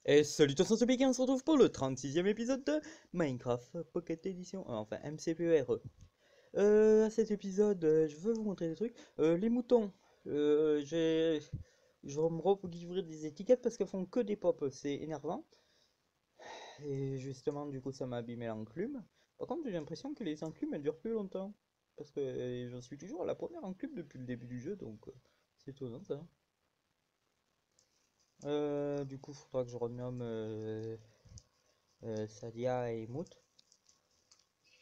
Et salut tout le monde, c'est Biggie, on se retrouve pour le 36e épisode de Minecraft Pocket Edition, enfin MCPR. À cet épisode, je veux vous montrer des trucs. Les moutons, je vais me livrer des étiquettes parce qu'elles font que des pops, c'est énervant. Et justement, du coup, ça m'a abîmé l'enclume. Par contre, j'ai l'impression que les enclumes, elles durent plus longtemps. Parce que je suis toujours à la première enclume depuis le début du jeu, donc c'est étonnant ça. Du coup, faudra que je renomme Sadia et Mout.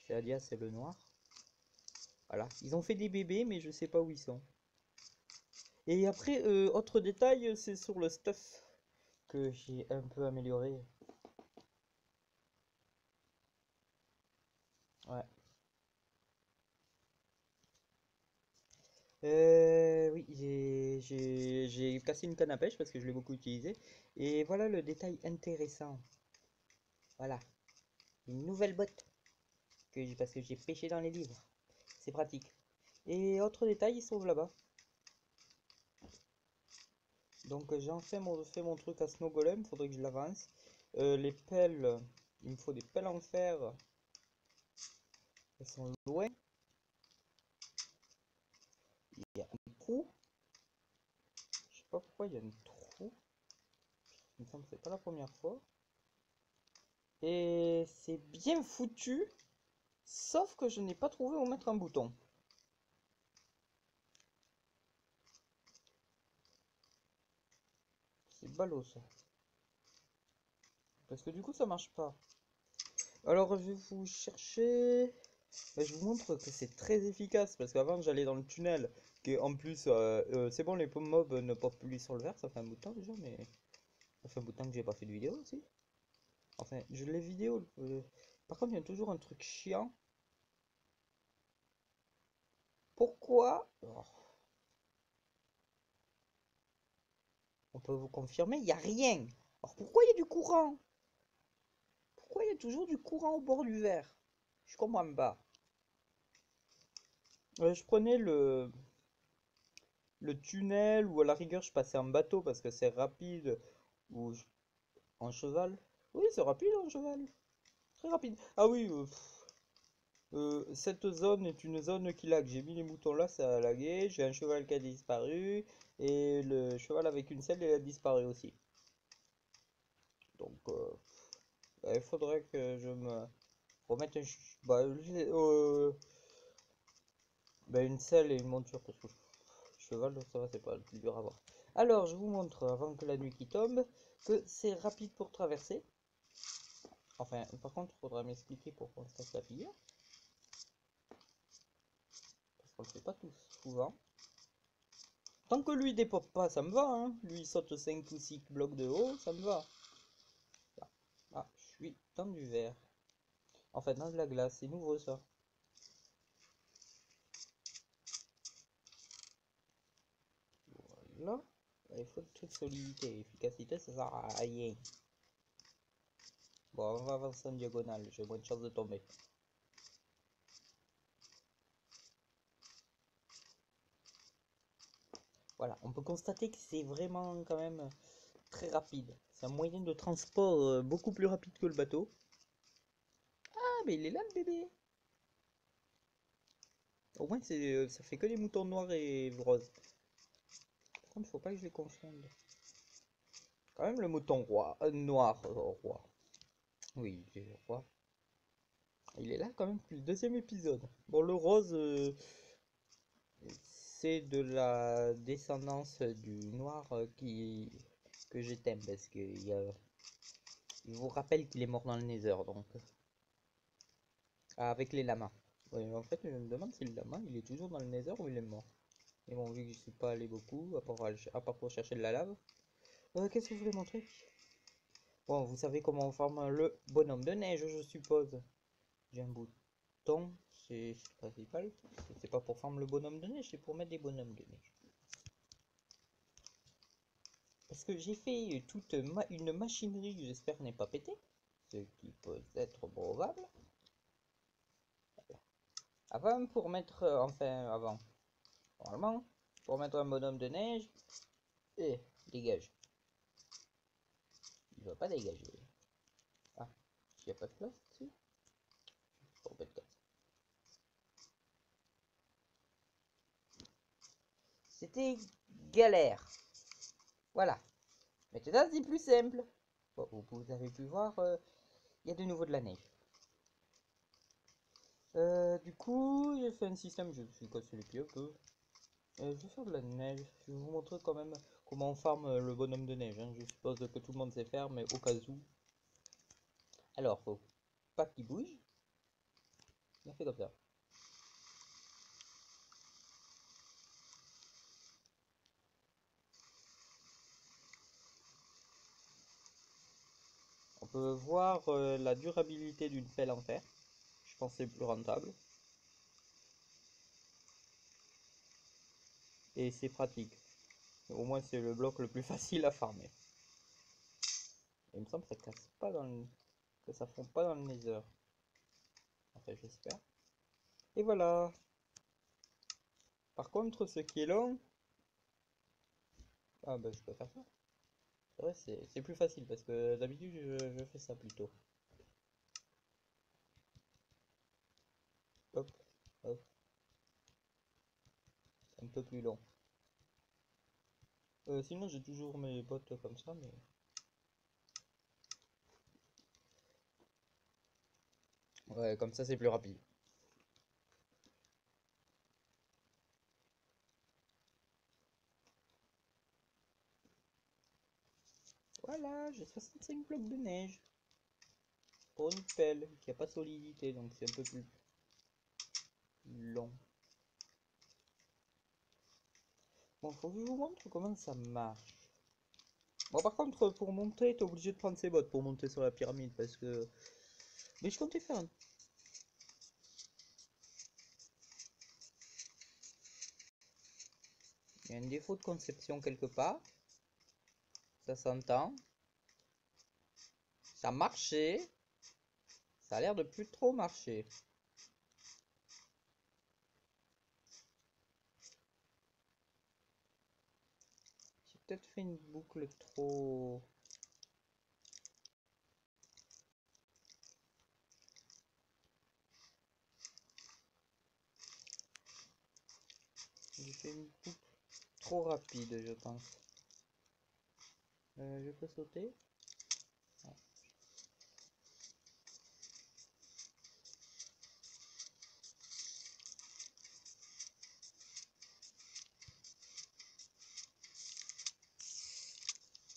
Sadia, c'est le noir. Voilà. Ils ont fait des bébés, mais je sais pas où ils sont. Et après, autre détail, c'est sur le stuff que j'ai un peu amélioré. Ouais. Oui, j'ai cassé une canne à pêche parce que je l'ai beaucoup utilisé. Et voilà le détail intéressant. Voilà. Une nouvelle botte parce que j'ai pêché dans les livres. C'est pratique. Et autre détail, il se trouve là-bas. Donc j'ai enfin fait mon truc à Snow Golem, faudrait que je l'avance. Les pelles, il me faut des pelles en fer. Elles sont loin. Il y a un trou. Je sais pas pourquoi il y a un trou. Il me semble que c'est pas la première fois. Et c'est bien foutu. Sauf que je n'ai pas trouvé où mettre un bouton. C'est ballot ça. Parce que du coup ça marche pas. Alors je vais vous chercher. Je vous montre que c'est très efficace. Parce qu'avant j'allais dans le tunnel. Et en plus, c'est bon, les mobs ne popent plus sur le verre. Ça fait un bout de temps déjà, mais ça fait un bout de temps que j'ai pas fait de vidéo aussi. Enfin, je l'ai vidéo. Par contre, il y a toujours un truc chiant. Pourquoi? Oh, on peut vous confirmer, il n'y a rien. Alors pourquoi il y a du courant? Pourquoi il y a toujours du courant au bord du verre? Je comprends pas. Je prenais le tunnel ou à la rigueur je passais en bateau parce que c'est rapide ou en cheval. Oui, c'est rapide en cheval. Très rapide. Ah oui, cette zone est une zone qui lag. J'ai mis les moutons là, ça a lagué. J'ai un cheval qui a disparu. Et le cheval avec une selle, il a disparu aussi. Donc, il faudrait que je me remette une selle et une monture. Parce que cheval, ça va, c'est pas le plus dur à voir. Alors, je vous montre, avant que la nuit qui tombe, que c'est rapide pour traverser. Enfin, par contre, il faudra m'expliquer pourquoi on se casse la figure. Parce qu'on le fait pas tous souvent. Tant que lui dépop pas, ça me va, hein. Lui il saute 5 ou 6 blocs de haut, ça me va. Ah, je suis dans du verre. En fait, dans de la glace, c'est nouveau ça. Là, il faut le truc solidité. Efficacité, ça sert à rien. Bon, on va avancer en diagonale, j'ai moins de chance de tomber. Voilà, on peut constater que c'est vraiment quand même très rapide. C'est un moyen de transport beaucoup plus rapide que le bateau. Ah, mais il est là le bébé. Au moins, ça fait que les moutons noirs et roses. Par contre, faut pas que je les confonde. Quand même le mouton roi, noir, roi. Oui, le roi. Il est là quand même depuis le deuxième épisode. Bon, le rose, c'est de la descendance du noir que je t'aime parce que il vous rappelle qu'il est mort dans le Nether, donc avec les lamas. Ouais, en fait, je me demande si le lama il est toujours dans le Nether ou il est mort. Et bon, vu que je suis pas allé beaucoup, à part pour chercher de la lave. Qu'est-ce que je voulais montrer? Bon, vous savez comment on forme le bonhomme de neige, je suppose. J'ai un bouton, c'est le principal. C'est pas pour former le bonhomme de neige, c'est pour mettre des bonhommes de neige. Parce que j'ai fait une machinerie que j'espère n'est pas pété, ce qui peut être probable. Avant, pour mettre, avant, normalement, pour mettre un bonhomme de neige, et dégage. va pas dégager. Ah, il n'y a pas de place dessus. Bon, bête casse. C'était galère. Voilà. Maintenant, c'est plus simple. Bon, vous avez pu voir, il y a de nouveau de la neige. Du coup, j'ai fait un système, je me suis cassé les pieds un peu. Je vais faire de la neige. Je vais vous montrer quand même comment on farme le bonhomme de neige. Hein. Je suppose que tout le monde sait faire, mais au cas où. Alors, faut pas qu'il bouge. On fait comme ça. On peut voir la durabilité d'une pelle en fer. Je pense que c'est plus rentable. Et c'est pratique. Au moins, c'est le bloc le plus facile à farmer. Et il me semble que ça casse pas dans le... que ça fond pas dans le nether. Enfin, j'espère. Et voilà. Par contre, ce qui est long... Ah bah, je peux faire ça. C'est vrai, c'est plus facile parce que d'habitude, je fais ça plutôt. Hop, hop. Un peu plus long. Sinon, j'ai toujours mes bottes comme ça, mais... Ouais, comme ça, c'est plus rapide. Voilà, j'ai 65 blocs de neige. Pour une pelle qui a pas de solidité, donc c'est un peu plus long. Bon, faut que je vous montre comment ça marche. Bon, par contre, pour monter, t'es obligé de prendre ses bottes pour monter sur la pyramide, parce que... Mais je comptais faire un... Il y a un défaut de conception quelque part. Ça s'entend. Ça marchait. Ça a l'air de plus trop marcher. J'ai peut-être fait une boucle trop... J'ai fait une boucle trop rapide, je pense. Je peux sauter?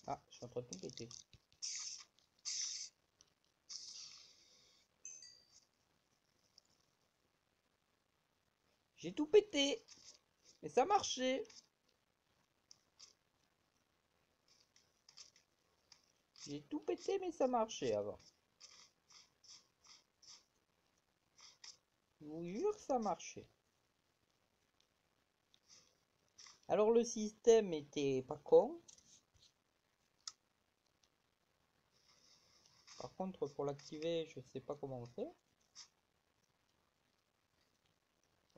Ah, je suis en train de tout péter. J'ai tout pété. Mais ça marchait. J'ai tout pété, mais ça marchait avant. Je vous jure que ça marchait. Alors le système était pas con. Par contre, pour l'activer, je sais pas comment on fait.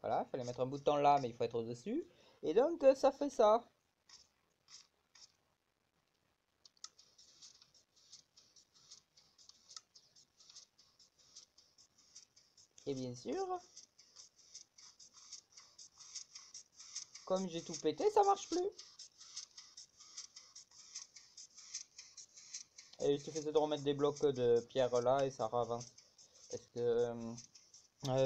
Voilà, il fallait mettre un bouton là, mais il faut être dessus. Et donc, ça fait ça. Et bien sûr, comme j'ai tout pété, ça marche plus. Et il suffisait de remettre des blocs de pierre là et ça avance. Parce que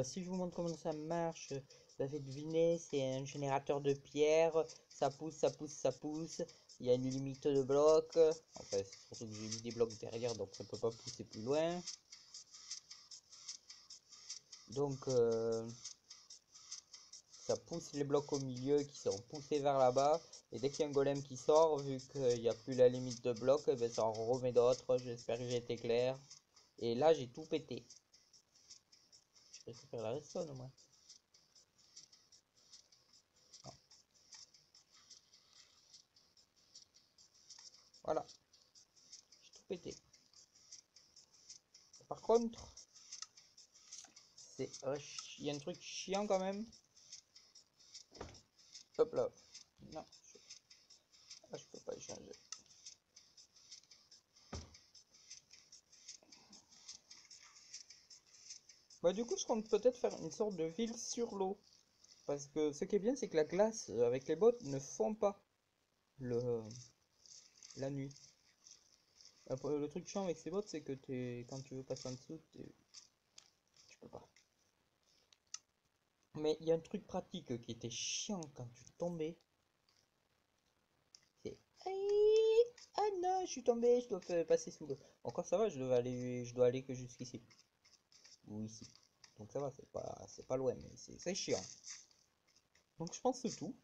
si je vous montre comment ça marche, vous avez deviné, c'est un générateur de pierre. Ça pousse, ça pousse, ça pousse. Il y a une limite de blocs. Enfin, c'est surtout que j'ai mis des blocs derrière, donc ça peut pas pousser plus loin. Donc, ça pousse les blocs au milieu qui sont poussés vers là-bas. Et dès qu'il y a un golem qui sort, vu qu'il n'y a plus la limite de blocs, eh ben ça en remet d'autres. J'espère que j'ai été clair. Et là, j'ai tout pété. Je récupère la redstone au moins. Non. Voilà, j'ai tout pété. Par contre, il y a un truc chiant quand même. Hop là. Non, je peux pas échanger. Bah du coup, je compte peut-être faire une sorte de ville sur l'eau. Parce que ce qui est bien, c'est que la glace avec les bottes ne fond pas le, la nuit. Après, le truc chiant avec ces bottes, c'est que quand tu veux passer en dessous, tu peux pas. Mais il y a un truc pratique qui était chiant quand tu tombais. C'est aïe, ah non, je suis tombé, je dois passer sous l'eau. Encore ça va, je dois aller que jusqu'ici. Ou ici. Donc ça va, c'est pas loin, mais c'est chiant. Donc je pense que c'est tout.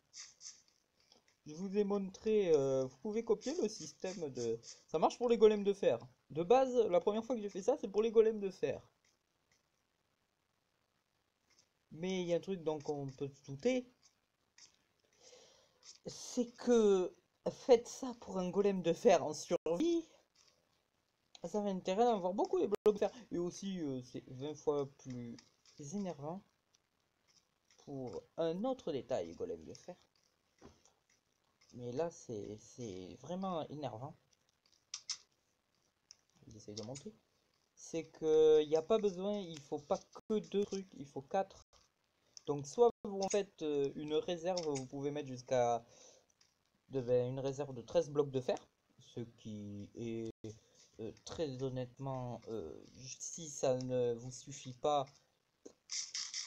Je vous ai montré, vous pouvez copier le système de... Ça marche pour les golems de fer. De base, la première fois que j'ai fait ça, c'est pour les golems de fer. Mais il y a un truc dont on peut se douter, c'est que faites ça pour un golem de fer en survie, ça va intérêt d'avoir beaucoup de blocs de fer. Et aussi, c'est 20 fois plus énervant pour un autre détail, golem de fer. Mais là, c'est vraiment énervant. J'essaie de monter. C'est que il n'y a pas besoin, il faut pas que deux trucs, il faut quatre. Donc soit vous en faites une réserve, vous pouvez mettre jusqu'à une réserve de 13 blocs de fer, ce qui est très honnêtement, si ça ne vous suffit pas,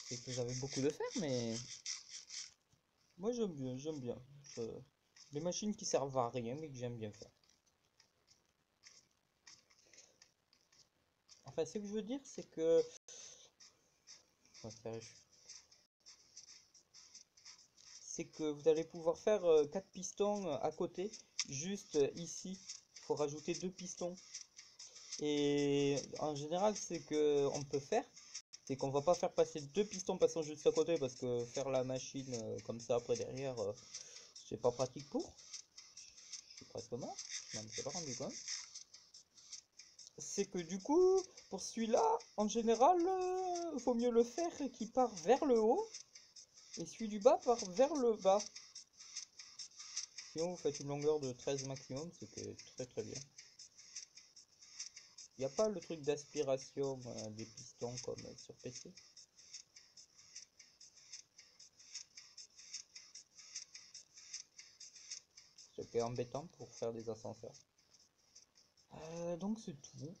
c'est que vous avez beaucoup de fer, mais moi j'aime bien, j'aime bien. Les machines qui servent à rien mais que j'aime bien faire. Enfin, ce que je veux dire, c'est que... C'est que vous allez pouvoir faire 4 pistons à côté, juste ici. Il faut rajouter 2 pistons. Et en général, c'est que on peut faire, c'est qu'on va pas faire passer deux pistons passant juste à côté parce que faire la machine comme ça après derrière, c'est pas pratique pour. Je suis presque mort, je m'en suis pas rendu compte. C'est que du coup, pour celui-là, en général, faut mieux le faire qui part vers le haut et celui du bas part vers le bas. Sinon, vous faites une longueur de 13 maximum, c'était très très bien. Il n'y a pas le truc d'aspiration des pistons comme sur PC. C'était embêtant pour faire des ascenseurs. Donc c'est tout.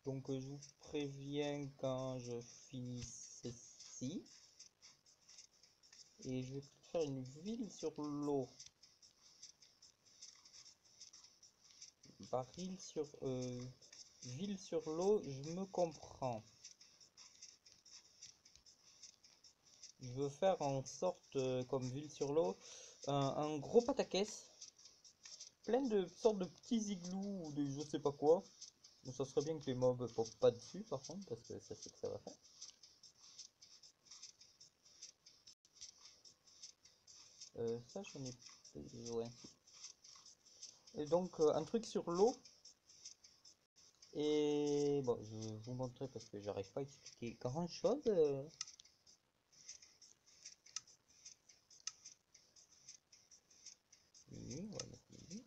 Donc je vous préviens quand je finis ceci. Et je vais faire une ville sur l'eau. Baril sur... ville sur l'eau, je me comprends. Je veux faire en sorte, comme ville sur l'eau, un gros pataquès. Plein de sortes de petits igloos ou de je sais pas quoi. Donc ça serait bien que les mobs popent pas dessus par contre, parce que ça c'est que ça va faire. Ça j'en ai besoin. Et donc un truc sur l'eau. Et bon, je vais vous montrer parce que j'arrive pas à expliquer grand chose. Oui, on va mettre oui.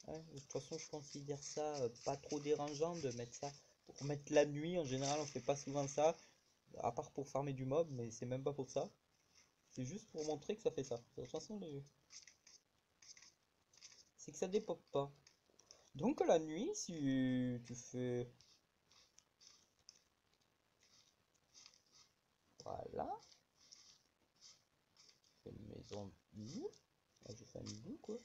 Ouais, de toute façon, je considère ça pas trop dérangeant de mettre ça pour mettre la nuit. En général, on fait pas souvent ça, à part pour farmer du mob, mais c'est même pas pour ça. C'est juste pour montrer que ça fait ça. De toute façon, c'est que ça dépop pas. Donc la nuit, si tu fais... Voilà. C'est une maison bleue. Là, je fais un bleu, quoi.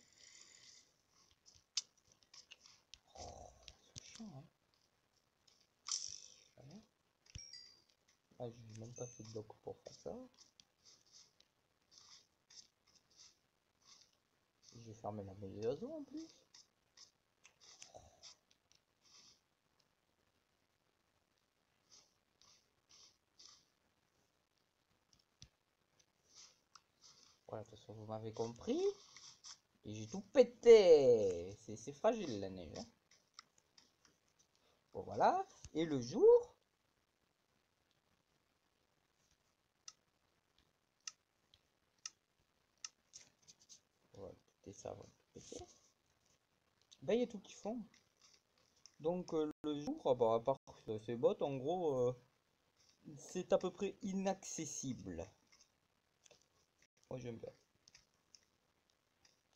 Oh, c'est chiant, hein. Voilà. Ah, j'ai même pas fait de bloc pour faire ça. J'ai fermé la maison en plus. Voilà, de toute façon, vous m'avez compris. Et j'ai tout pété. C'est fragile la neige, hein. Bon, voilà. Et le jour, on va péter ça, on va tout péter. Ben, il y a tout qui fond. Donc le jour, ah bah, à part ces bottes, en gros, c'est à peu près inaccessible. Moi j'aime bien.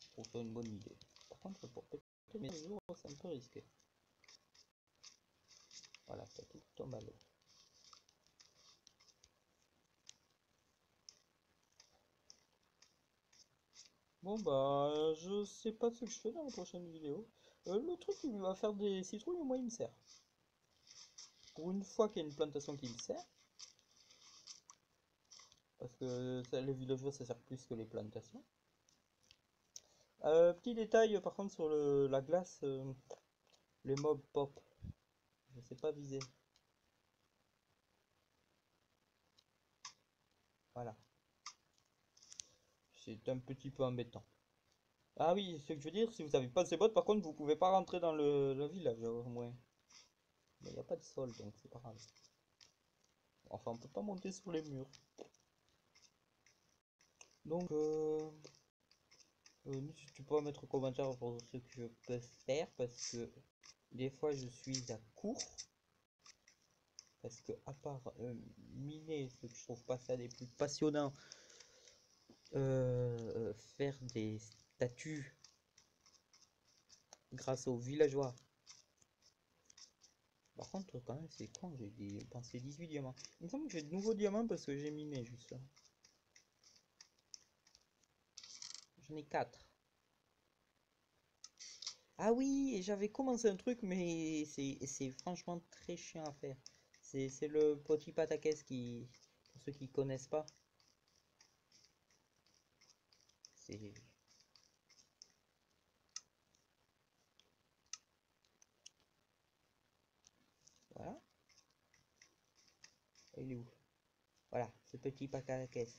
Je trouve ça une bonne idée. Par contre, pour péter mes jours, c'est un peu risqué. Voilà, ça tout tombe à l'eau. Bon bah, je sais pas ce que je fais dans la prochaine vidéo. Le truc qui va faire des citrouilles, moi il me sert. Pour une fois qu'il y a une plantation qui me sert. Parce que ça, les villageois ça sert plus que les plantations. Petit détail par contre sur la glace, les mobs pop. Je sais pas viser. Voilà. C'est un petit peu embêtant. Ah oui, ce que je veux dire, si vous avez pas ces bottes, par contre, vous pouvez pas rentrer dans le village, au moins. Mais il n'y a pas de sol, donc c'est pas grave. Enfin, on peut pas monter sur les murs. Donc, n'hésitez pas à mettre en commentaire pour ce que je peux faire, parce que des fois, je suis à court. Parce que, à part miner, ce que je trouve pas ça des plus passionnants, faire des statues grâce aux villageois. Par contre, quand même, c'est con, j'ai dépensé 18 diamants. Il me semble que j'ai de nouveaux diamants parce que j'ai miné juste là. J'en ai 4. Ah oui, et j'avais commencé un truc, mais c'est franchement très chiant à faire. C'est le petit pataquès qui, pour ceux qui connaissent pas, c'est... Voilà. Il est où? Voilà, ce petit pataquès.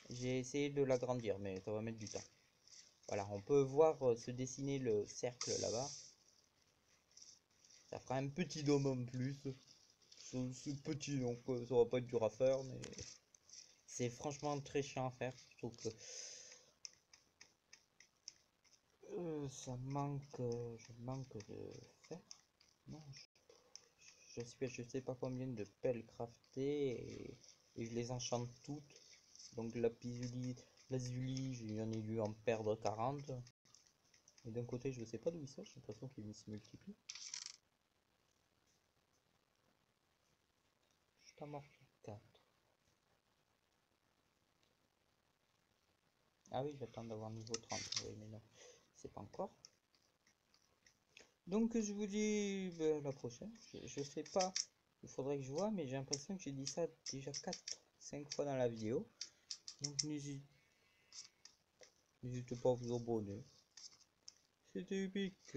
J'ai essayé de l'agrandir, mais ça va mettre du temps. Voilà, on peut voir se dessiner le cercle là-bas. Ça fera un petit dôme en plus. C'est petit, donc ça va pas être dur à faire, mais c'est franchement très chiant à faire. Je trouve que ça manque, je manque de fer. Non, je sais pas combien de pelles craftées et je les enchante toutes. Donc lazuli, j'en ai dû en perdre 40. Et d'un côté, je sais pas d'où il sort, j'ai l'impression qu'il se multiplie. Je t'en marque 4. Ah oui, j'attends d'avoir niveau 30. Oui, mais non, c'est pas encore. Donc je vous dis à la prochaine. Je sais pas, il faudrait que je vois, mais j'ai l'impression que j'ai dit ça déjà 4-5 fois dans la vidéo. Donc n'hésitez pas à vous abonner. C'était épique.